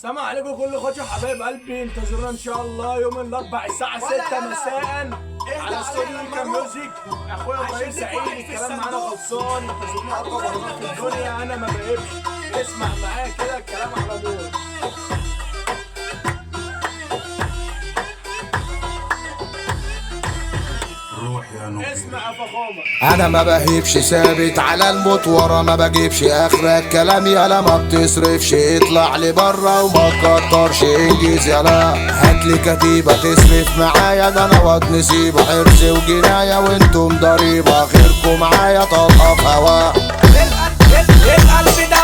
السلام عليكم كل اخواتي وحبايب قلبي، انتظرونا ان شاء الله يوم الاربعاء الساعه 6 مساء على استوديو ميكا ميوزك. اخويا ابراهيم سعيد الكلام معانا خلصان، انتظرونا اقوى برنامج في الدنيا. انا ما بقيبش، اسمع معايا كده الكلام على طول. روح يا نوبي. اسمع يا فخامه، انا ما بهيبش ثابت على الموت ورا، ما بجيبش اخرك كلام يالا، ما بتصرفش اطلع لي برا وما تكترش انجز يالا. هاتلي كتيبة تصرف معايا، ده انا واد نسيبه حرص وجناية وانتم ضريبة، خيركم معايا طلقة في هوا. القلب ده